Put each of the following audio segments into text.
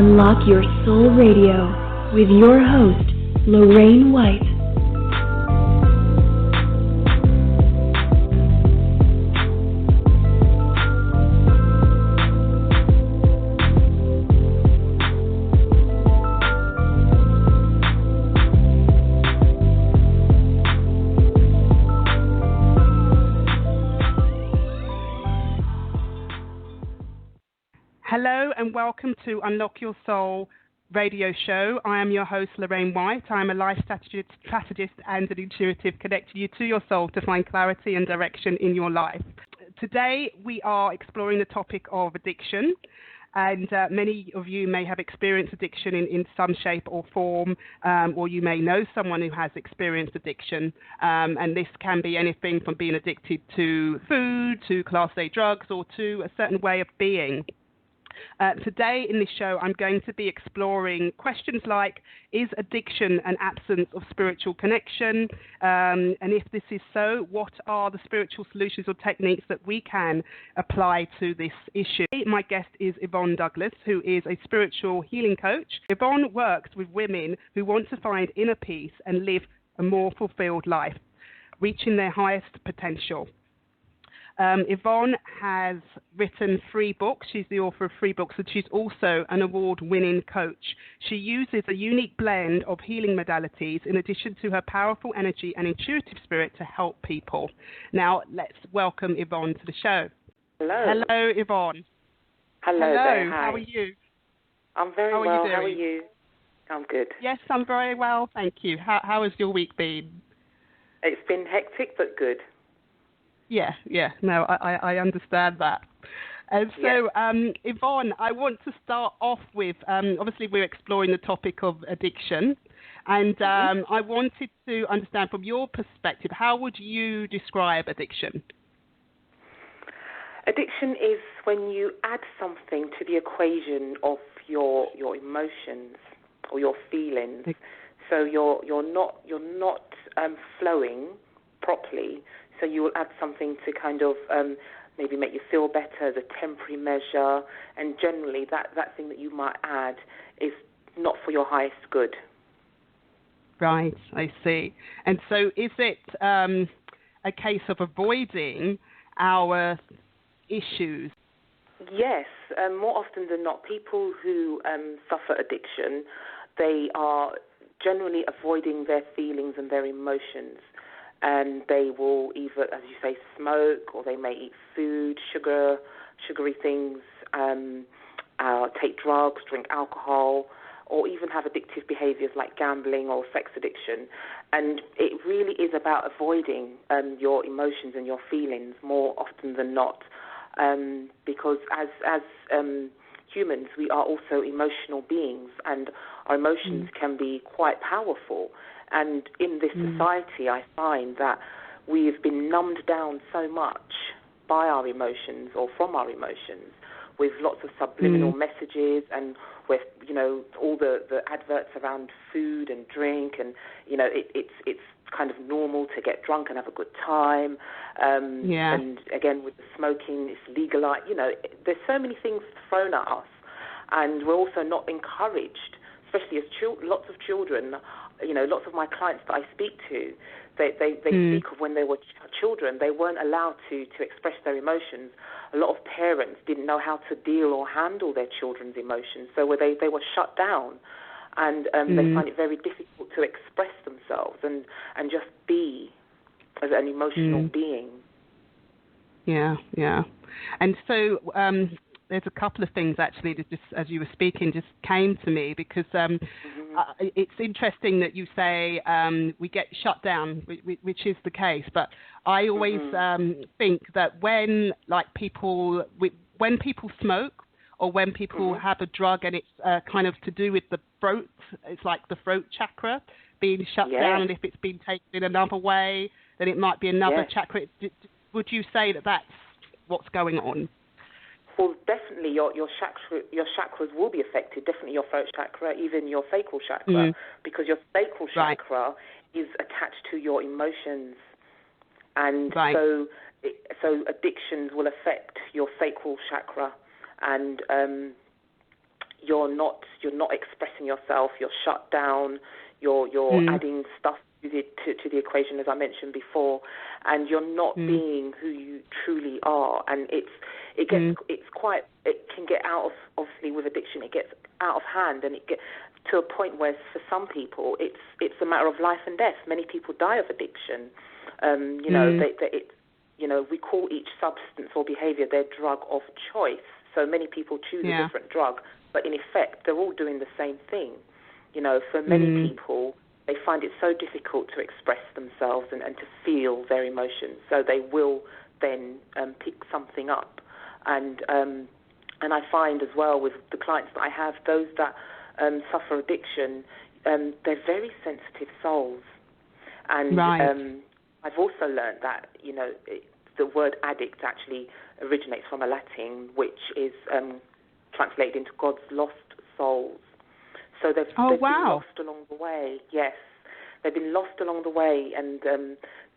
Unlock Your Soul Radio with your host, Lorraine White. Hello and welcome to Unlock Your Soul radio show. I am your host, Lorraine White. I am a life strategist and an intuitive, connecting you to your soul to find clarity and direction in your life. Today we are exploring the topic of addiction, and many of you may have experienced addiction in some shape or form, or you may know someone who has experienced addiction, and this can be anything from being addicted to food, to Class A drugs, or to a certain way of being. Today in this show, I'm going to be exploring questions like, is addiction an absence of spiritual connection? And if this is so, what are the spiritual solutions or techniques that we can apply to this issue? My guest is Yvonne Douglas, who is a spiritual healing coach. Yvonne works with women who want to find inner peace and live a more fulfilled life, reaching their highest potential. Yvonne has written 3 books. She's the author of 3 books, and she's also an award-winning coach. She uses a unique blend of healing modalities in addition to her powerful energy and intuitive spirit to help people. Now, let's welcome Yvonne to the show. Hello. Hello, Yvonne. Hello. There, hi. How are you? I'm very well. How are you? I'm good. Yes, I'm very well, thank you. How has your week been? It's been hectic, but good. Yeah, no, I understand that. And so, Yvonne, I want to start off with, obviously we're exploring the topic of addiction, and I wanted to understand from your perspective, how would you describe addiction? Addiction is when you add something to the equation of your emotions or your feelings. So you're not flowing properly. So you will add something to kind of maybe make you feel better as a temporary measure, and generally that thing that you might add is not for your highest good. Right, I see. And so is it a case of avoiding our issues? Yes, more often than not, people who suffer addiction, they are generally avoiding their feelings and their emotions. And they will either, as you say, smoke, or they may eat food, sugary things, take drugs, drink alcohol, or even have addictive behaviors like gambling or sex addiction. And it really is about avoiding your emotions and your feelings more often than not, because as humans, we are also emotional beings, and our emotions can be quite powerful. And in this society, I find that we've been numbed down so much by our emotions or from our emotions, with lots of subliminal messages, and with, all the adverts around food and drink, and, it's kind of normal to get drunk and have a good time. And again, with the smoking, it's legalized. There's so many things thrown at us, and we're also not encouraged, especially as lots of children. Lots of my clients that I speak to, they speak of when they were children, they weren't allowed to express their emotions. A lot of parents didn't know how to deal or handle their children's emotions, so they were shut down, and they find it very difficult to express themselves and just be as an emotional being. Yeah. And so there's a couple of things actually that just as you were speaking just came to me, because it's interesting that you say we get shut down, which is the case. But I always think that when people smoke, or when people have a drug, and it's kind of to do with the throat, it's like the throat chakra being shut down, and if it's been taken in another way, then it might be another chakra. Would you say that that's what's going on? Well, definitely your chakras will be affected, definitely your throat chakra, even your sacral chakra, because your sacral chakra is attached to your emotions. And so addictions will affect your sacral chakra, and you're not expressing yourself. You're shut down. You're adding stuff to the equation, as I mentioned before, and you're not being who you truly are. And it can get out of, obviously with addiction, it gets out of hand, and it gets to a point where for some people it's a matter of life and death. Many people die of addiction. We call each substance or behavior their drug of choice. So many people choose a different drug, but in effect they're all doing the same thing. For many people, they find it so difficult to express themselves and to feel their emotions. So they will then pick something up. And I find as well with the clients that I have, those that suffer addiction, they're very sensitive souls. And I've also learned that, the word addict actually originates from a Latin, which is translated into God's lost souls. So they've been lost along the way. Yes, they've been lost along the way, and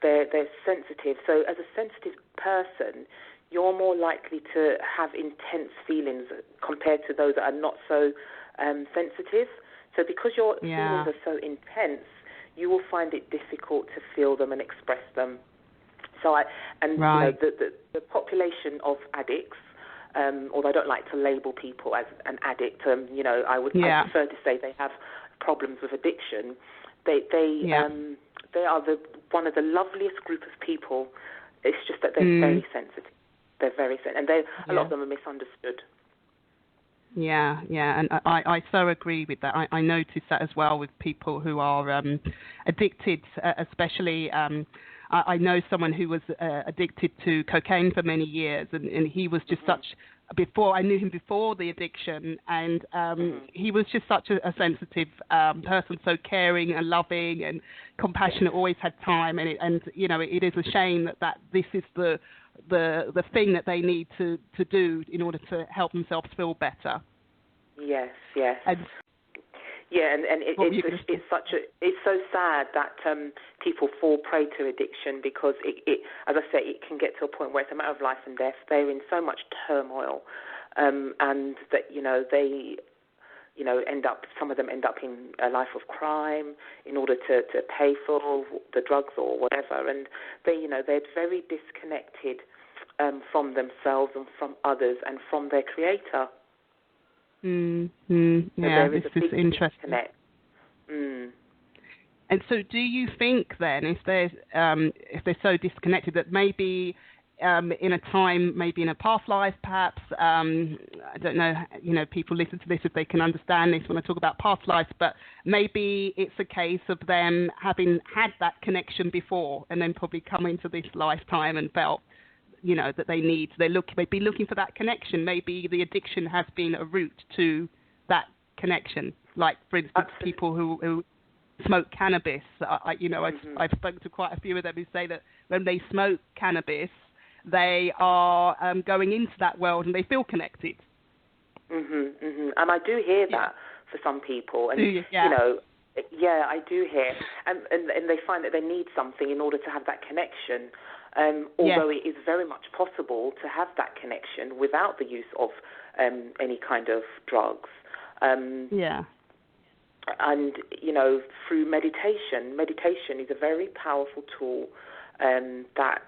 they're sensitive. So as a sensitive person, you're more likely to have intense feelings compared to those that are not so sensitive. So because your feelings are so intense, you will find it difficult to feel them and express them. So the population of addicts, although I don't like to label people as an addict, I prefer to say they have problems with addiction. They are one of the loveliest group of people. It's just that they're very sensitive. They're very sensitive, and a lot of them are misunderstood. Yeah, and I so agree with that. I notice that as well with people who are addicted, especially. I know someone who was addicted to cocaine for many years, and he was just I knew him before the addiction, and he was just such a sensitive person, so caring and loving and compassionate, always had time, and it is a shame that this is the thing that they need to do in order to help themselves feel better. Yes. It's so sad that people fall prey to addiction, because it, as I say, it can get to a point where it's a matter of life and death. They're in so much turmoil, and that they some of them end up in a life of crime in order to pay for the drugs or whatever, and they're very disconnected from themselves and from others and from their creator. Yeah, this is interesting. And so, do you think then, if they're so disconnected, that maybe in a time, maybe in a past life, perhaps I don't know, people listen to this if they can understand this when I talk about past lives, but maybe it's a case of them having had that connection before, and then probably come into this lifetime and felt, that they may be looking for that connection. Maybe the addiction has been a route to that connection. Like, for instance, people who smoke cannabis. I've spoken to quite a few of them who say that when they smoke cannabis, they are going into that world and they feel connected. And I do hear that for some people. And, do you? Yeah. I do hear. And they find that they need something in order to have that connection. Although it is very much possible to have that connection without the use of any kind of drugs. And, through meditation is a very powerful tool that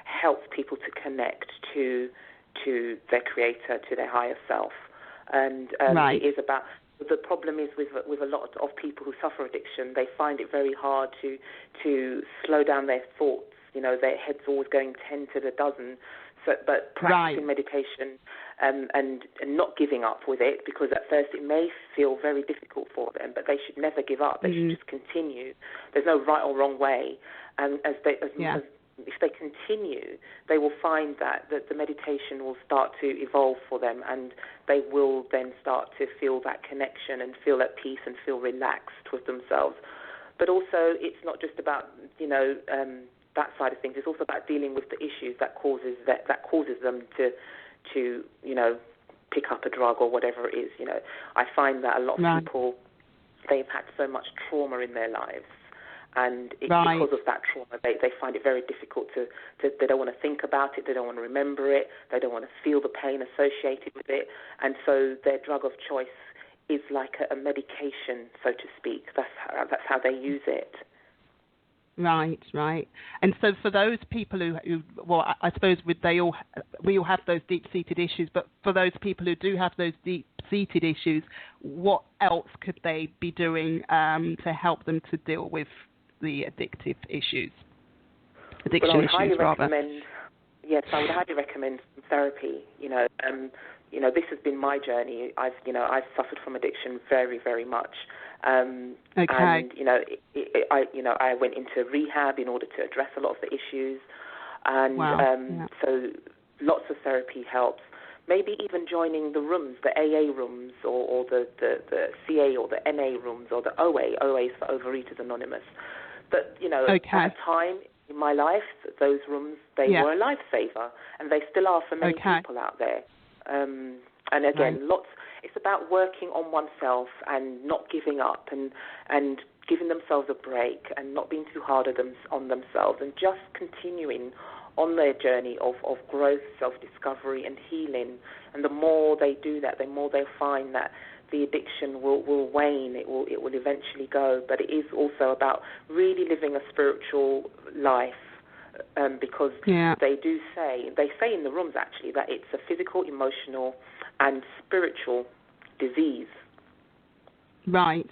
helps people to connect to their creator, to their higher self. And it is about, the problem is with a lot of people who suffer addiction, they find it very hard to slow down their thoughts. Their head's always going 10 to the dozen. So, but practicing meditation and not giving up with it, because at first it may feel very difficult for them, but they should never give up. They should just continue. There's no right or wrong way. And if they continue, they will find that the meditation will start to evolve for them, and they will then start to feel that connection and feel at peace and feel relaxed with themselves. But also, it's not just about that side of things. It's also about dealing with the issues that causes them to pick up a drug or whatever it is. I find that a lot of people, they've had so much trauma in their lives, and because of that trauma, they find it very difficult to they don't want to think about it, they don't want to remember it, they don't want to feel the pain associated with it, and so their drug of choice is like a medication, so to speak. That's how they use it. Right. And so for those people who well, I suppose we all have those deep-seated issues, but for those people who do have those deep-seated issues, what else could they be doing to help them to deal with the addiction issues, rather? Yes, I would highly recommend some therapy. This has been my journey. I've suffered from addiction very, very much. And I went into rehab in order to address a lot of the issues, and so lots of therapy helps. Maybe even joining the rooms, the AA rooms, or the CA or the NA rooms, or the OA. OA is for Overeaters Anonymous. But at a time in my life, those rooms, they were a lifesaver, and they still are for many people out there. And again, it's about working on oneself and not giving up, and giving themselves a break, and not being too hard on themselves, and just continuing on their journey of growth, self-discovery, and healing. And the more they do that, the more they'll find that the addiction will wane. It will eventually go. But it is also about really living a spiritual life, because they say in the rooms actually that it's a physical, emotional, and spiritual disease. Right.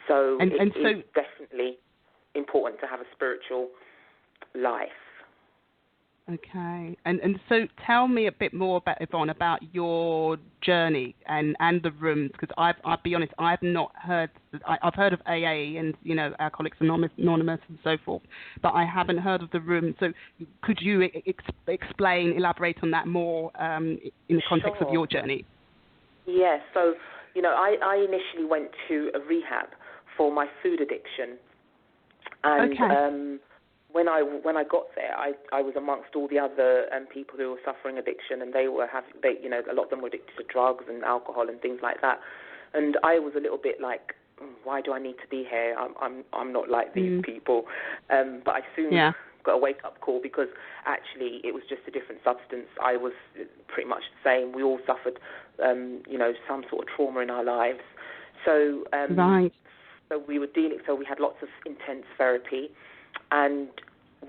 So it's definitely important to have a spiritual life. Okay, and so tell me a bit more about, Yvonne, about your journey and the rooms, because I'll be honest, I've not heard. I've heard of AA and Alcoholics Anonymous and so forth, but I haven't heard of the rooms. So could you elaborate on that more in the context of your journey? Yes. So I initially went to a rehab for my food addiction, and when I got there, I was amongst all the other people who were suffering addiction, and a lot of them were addicted to drugs and alcohol and things like that. And I was a little bit like, why do I need to be here? I'm not like these people. But I soon got a wake-up call, because actually it was just a different substance. I was pretty much the same. We all suffered, some sort of trauma in our lives. So, so we were dealing. So we had lots of intense therapy. And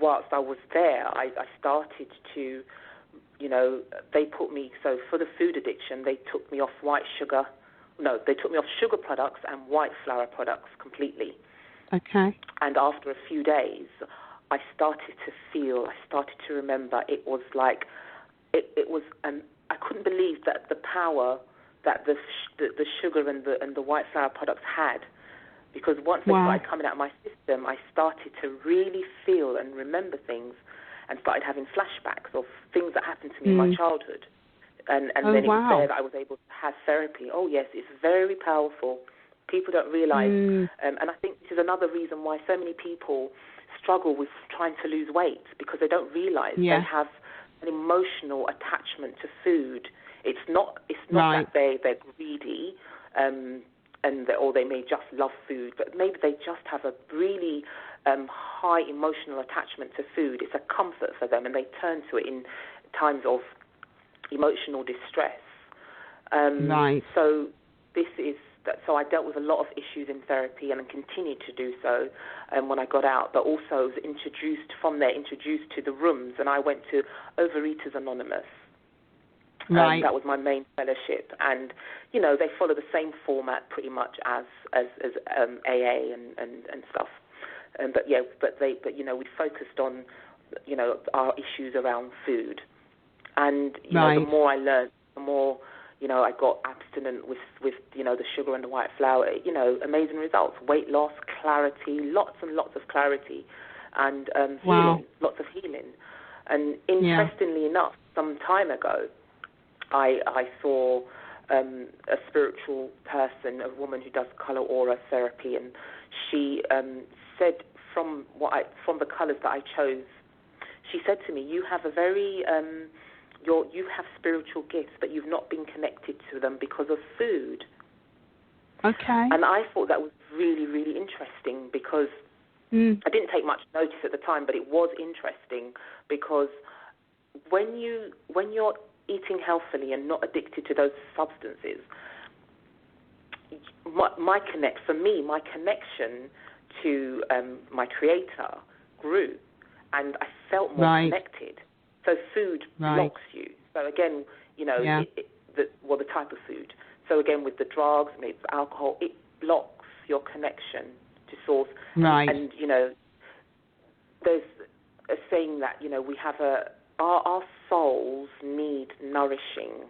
whilst I was there, I started to, they put me, so for the food addiction, they took me off they took me off sugar products and white flour products completely. Okay. And after a few days, I started to remember, it was like, it was, I couldn't believe that the power that the sugar and the white flour products had. Because once they started coming out of my system, I started to really feel and remember things, and started having flashbacks of things that happened to me in my childhood. And then it was there that I was able to have therapy. Oh, yes, it's very powerful. People don't realize. And I think this is another reason why so many people struggle with trying to lose weight, because they don't realize they have an emotional attachment to food. It's not that they're greedy, or they may just love food, but maybe they just have a really high emotional attachment to food. It's a comfort for them, and they turn to it in times of emotional distress. So this is that. So I dealt with a lot of issues in therapy, and continued to do so when I got out. But also was introduced to the rooms, and I went to Overeaters Anonymous. That was my main fellowship, and they follow the same format pretty much as AA and stuff. But we focused on our issues around food, and the more I learned, the more I got abstinent with the sugar and the white flour. Amazing results, weight loss, clarity, lots and lots of clarity, and healing, lots of healing. And interestingly enough, some time ago, I saw a spiritual person, a woman who does color aura therapy, and she said from the colors that I chose, she said to me, "You have a very you have spiritual gifts, but you've not been connected to them because of food." Okay. And I thought that was really, really interesting, because I didn't take much notice at the time, but it was interesting, because when you're eating healthily and not addicted to those substances, my connection to my creator grew, and I felt more connected. So food blocks you. So again, you know, the type of food. So again, with the drugs, maybe alcohol, it blocks your connection to source. Right. And you know, there's a saying that, you know, we have our souls need nourishing.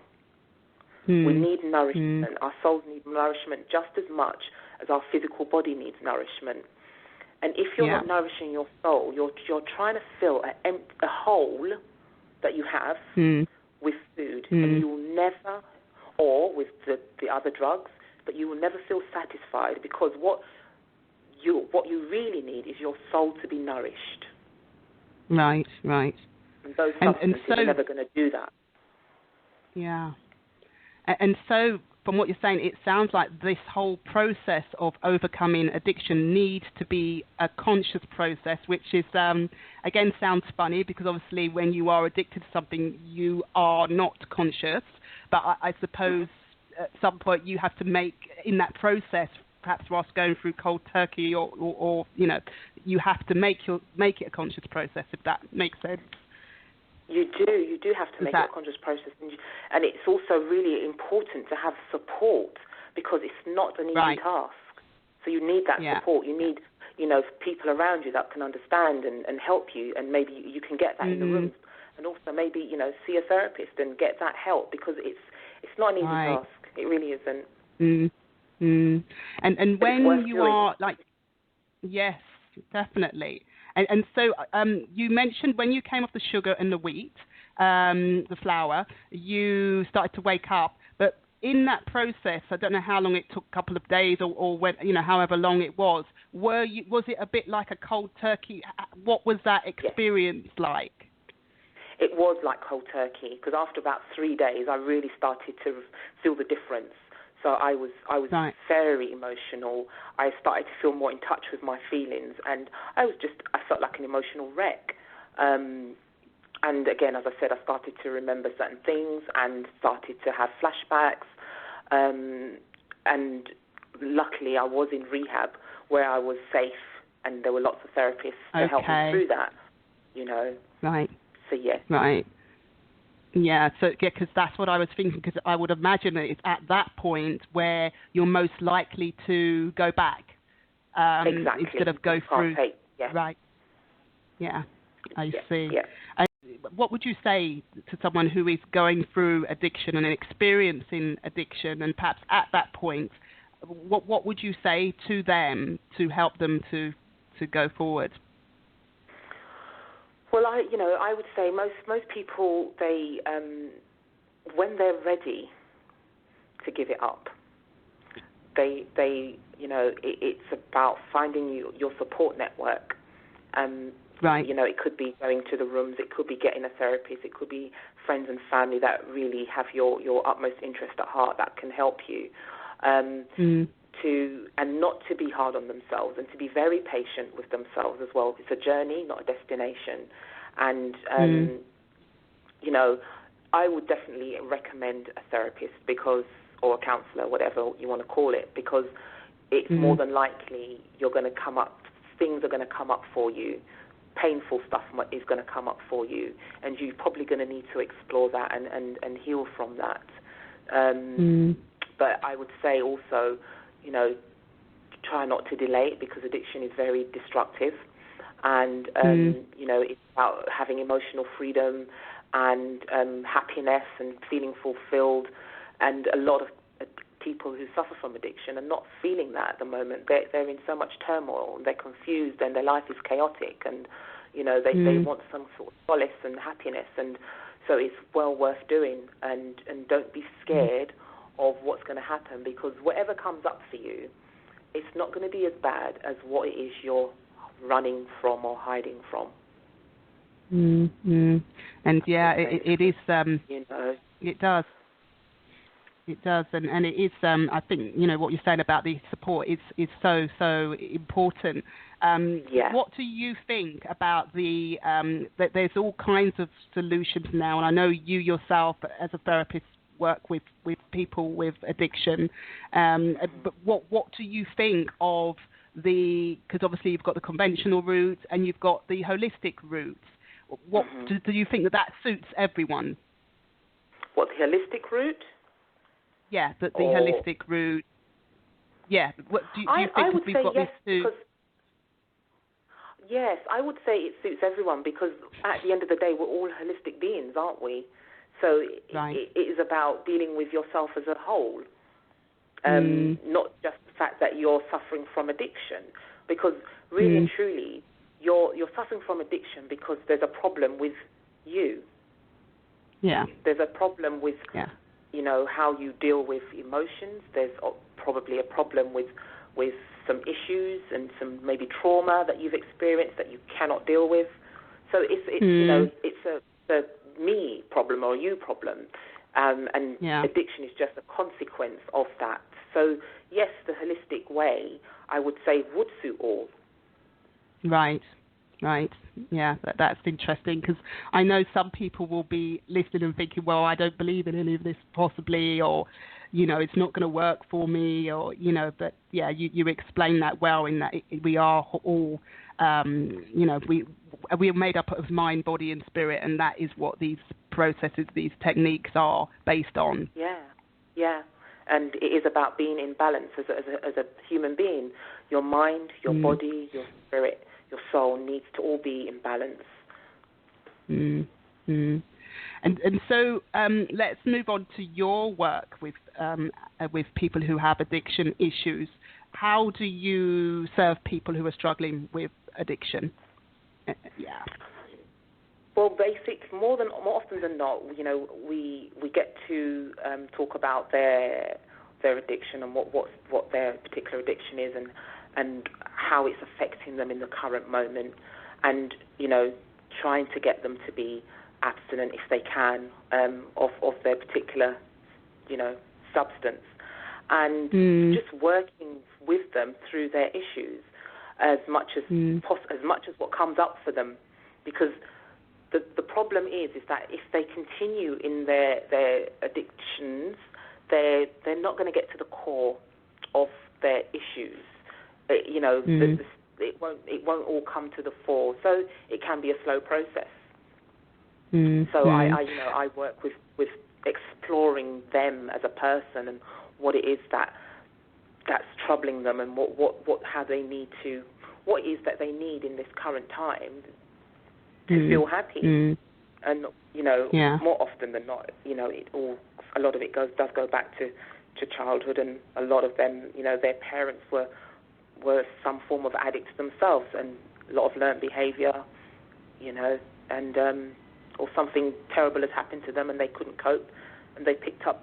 We need nourishment. Our souls need nourishment just as much as our physical body needs nourishment. And if you're not nourishing your soul, you're trying to fill a hole that you have with food, and you will never, or with the other drugs, but you will never feel satisfied, because what you really need is your soul to be nourished. Right. And those substances are never going to do that. Yeah. And so, from what you're saying, it sounds like this whole process of overcoming addiction needs to be a conscious process, which is, again, sounds funny, because obviously when you are addicted to something, you are not conscious. But I suppose at some point you have to make, in that process, perhaps whilst going through cold turkey, or you know, you have to make it a conscious process, if that makes sense. You do have to make it a conscious process, and it's also really important to have support, because it's not an easy task. So you need that support. You need, you know, people around you that can understand and help you, and maybe you can get that in the room, and also maybe, you know, see a therapist and get that help, because it's not an easy task. It really isn't. And when you are like, yes, definitely. And so you mentioned when you came off the sugar and the wheat, the flour, you started to wake up. But in that process, I don't know how long it took, a couple of days or when, you know, however long it was, was it a bit like a cold turkey? What was that experience like? It was like cold turkey, because after about 3 days, I really started to feel the difference. So I was very emotional. I started to feel more in touch with my feelings, and I felt like an emotional wreck. And again, as I said, I started to remember certain things and started to have flashbacks. And luckily, I was in rehab where I was safe, and there were lots of therapists to help me through that. You know. Right. So yes. Right. Yeah, because that's what I was thinking, because I would imagine that it's at that point where you're most likely to go back instead of go through. Right. Yeah, I see. Yeah. And what would you say to someone who is going through addiction and experiencing addiction, and perhaps at that point, what would you say to them to help them to go forward? Well, I would say most people, they when they're ready to give it up, they it's about finding your support network. Right. You know, it could be going to the rooms, it could be getting a therapist, it could be friends and family that really have your utmost interest at heart that can help you. And not to be hard on themselves, and to be very patient with themselves as well. It's a journey, not a destination. And, you know, I would definitely recommend a therapist or a counsellor, whatever you want to call it, because it's more than likely things are going to come up for you. Painful stuff is going to come up for you, and you're probably going to need to explore that and heal from that. But I would say also, you know, try not to delay it, because addiction is very destructive. And, you know, it's about having emotional freedom and happiness and feeling fulfilled. And a lot of people who suffer from addiction are not feeling that at the moment. They're in so much turmoil, and they're confused, and their life is chaotic. And, you know, they want some sort of solace and happiness. And so it's well worth doing. And don't be scared of what's going to happen, because whatever comes up for you, it's not going to be as bad as what it is you're running from or hiding from. And yeah, it is. You know, it does. It does, and it is. I think, you know, what you're saying about the support is so important. What do you think about that there's all kinds of solutions now, and I know you yourself as a therapist work with people with addiction. But what do you think of because obviously you've got the conventional route and you've got the holistic route. What do you think that suits everyone? What, the holistic route? Yeah, the holistic route. Yeah. What do you think? I would we've say got yes, this because yes, I would say it suits everyone, because at the end of the day, we're all holistic beings, aren't we? So it is about dealing with yourself as a whole, not just the fact that you're suffering from addiction, because really and truly, you're suffering from addiction because there's a problem with you. Yeah. There's a problem with how you deal with emotions. There's probably a problem with some issues and some maybe trauma that you've experienced that you cannot deal with. So it's a me problem or you problem, and addiction is just a consequence of that. So yes, the holistic way, I would say, would suit all. Right. Yeah, that's interesting, because I know some people will be listening and thinking, well, I don't believe in any of this possibly, or, it's not going to work for me, or, but yeah, you explain that well, in that we are all, we are made up of mind, body and spirit, and that is what these processes, these techniques are based on. Yeah. And it is about being in balance as a human being. Your mind, your body, your spirit, your soul needs to all be in balance. And so let's move on to your work with people who have addiction issues. How do you serve people who are struggling with addiction? Well, more often than not, we get to talk about their addiction and what their particular addiction is, and how it's affecting them in the current moment, and trying to get them to be abstinent if they can of their particular substance, and just working with them through their issues as much as what comes up for them, because the problem is that if they continue in their addictions, they're not going to get to the core of their issues. It won't all come to the fore. So it can be a slow process. So I work with exploring them as a person and what it is that's troubling them, and what is that they need in this current time to feel happy. And more often than not, a lot of it does go back to childhood, and a lot of them, their parents were some form of addicts themselves, and a lot of learned behavior, and or something terrible has happened to them and they couldn't cope, and they picked up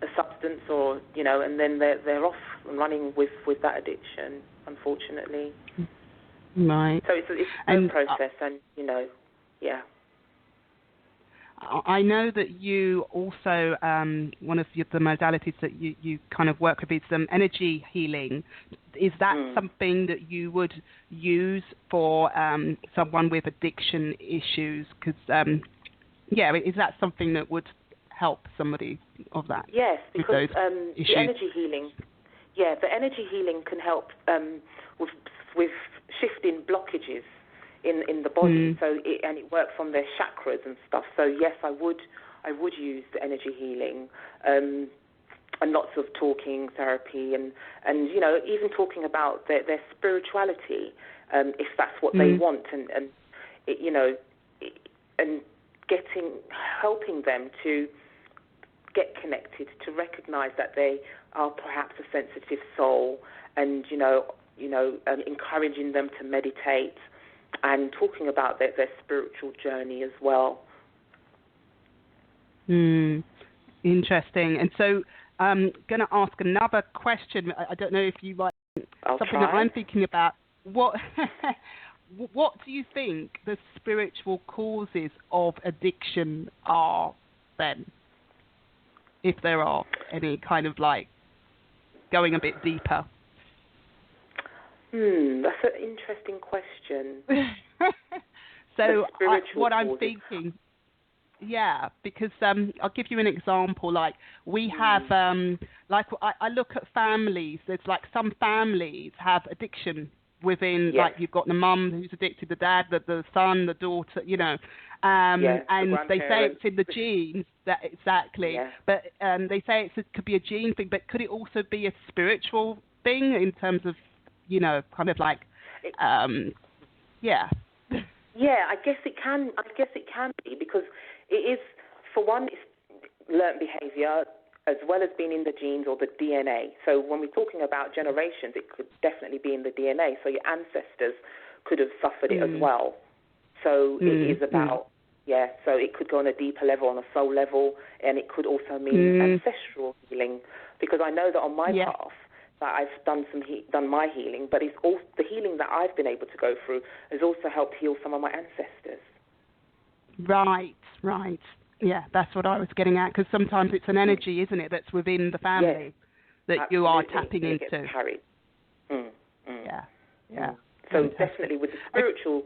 a substance, or and then they're off and running with that addiction, unfortunately. Right. So it's a process, and yeah. I know that you also, one of the modalities that you kind of work with is energy healing. Is that something that you would use for someone with addiction issues? Because, is that something that would help somebody of that? Yes, because the energy healing, the energy healing can help with shifting blockages in the body, so it works on their chakras and stuff. So yes, I would use the energy healing, and lots of talking therapy, and even talking about their spirituality, if that's what they want, and helping them to get connected, to recognize that they are perhaps a sensitive soul, and encouraging them to meditate, and talking about their spiritual journey as well. Interesting. And so I'm going to ask another question. I don't know if you like something that I'm thinking about. What do you think the spiritual causes of addiction are then? If there are any, kind of like going a bit deeper. That's an interesting question. So what I'm thinking, Yeah, because I'll give you an example. Like we have, like I look at families. There's like some families have addiction within. Yes. Like you've got the mum who's addicted, the dad, the son, the daughter. You know, and they say it's in the genes. That exactly. Yeah. But they say it could be a gene thing, but could it also be a spiritual thing in terms of, you know, kind of like, yeah. Yeah, I guess it can be, because it is, for one, it's learnt behaviour as well as being in the genes or the DNA. So when we're talking about generations, it could definitely be in the DNA. So your ancestors could have suffered it as well. So it is about, so it could go on a deeper level, on a soul level, and it could also mean ancestral healing, because I know that on my path, that I've done my healing, but it's also the healing that I've been able to go through has also helped heal some of my ancestors. Right. Yeah, that's what I was getting at, because sometimes it's an energy, isn't it, that's within the family that absolutely. You are tapping it into. Gets carried. Yeah. So definitely with the spiritual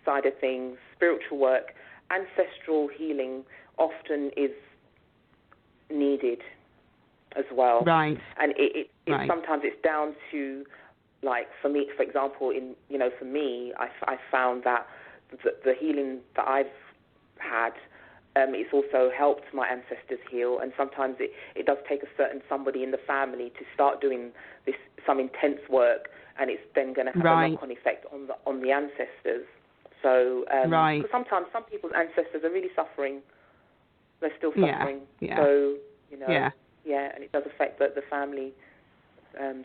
side of things, spiritual work, ancestral healing often is needed as well. Right. And it sometimes it's down to, like, for me, for example, for me, I found that the healing that I've had, it's also helped my ancestors heal, and sometimes it does take a certain somebody in the family to start doing some intense work, and it's then going to have a knock-on effect on the ancestors. So, because sometimes some people's ancestors are really suffering. They're still suffering. Yeah. So, and it does affect the family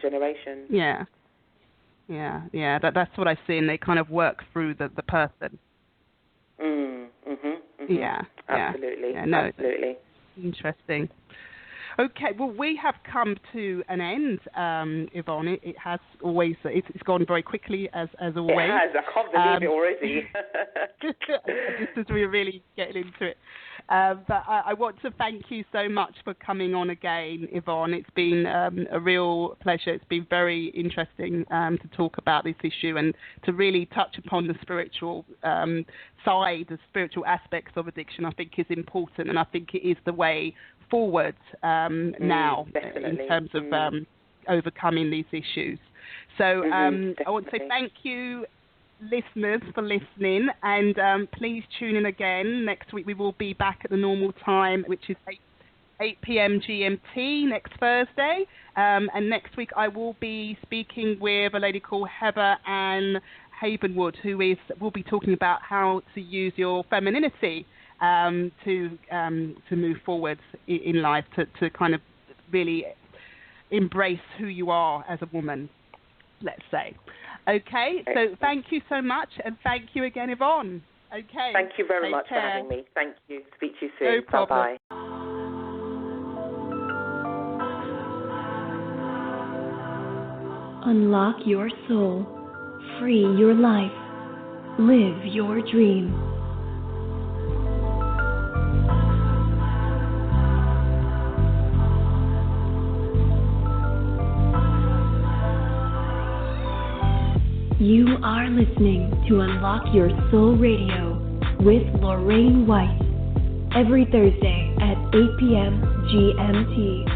generation. Yeah. That's what I see, and they kind of work through the person. Yeah. Absolutely. Yeah, no, absolutely. Interesting. Okay, well, we have come to an end, Yvonne. It has always, it's gone very quickly, as always. It has. I can't believe it already. Just as we're really getting into it. But I want to thank you so much for coming on again, Yvonne. It's been a real pleasure. It's been very interesting to talk about this issue and to really touch upon the spiritual side, the spiritual aspects of addiction. I think is important, and I think it is the way forward now definitely. in terms of overcoming these issues. So I want to say thank you, listeners, for listening, and please tune in again. Next week we will be back at the normal time, which is 8 p.m. GMT next Thursday, and next week I will be speaking with a lady called Heather Ann Havenwood, who will be talking about how to use your femininity to move forward in life, to kind of really embrace who you are as a woman, let's say. Okay, so thank you so much, and thank you again, Yvonne. Okay. Thank you very much for having me. Thank you. Speak to you soon. No problem. Bye-bye. Unlock your soul. Free your life. Live your dream. You are listening to Unlock Your Soul Radio with Lorraine White every Thursday at 8 p.m. GMT.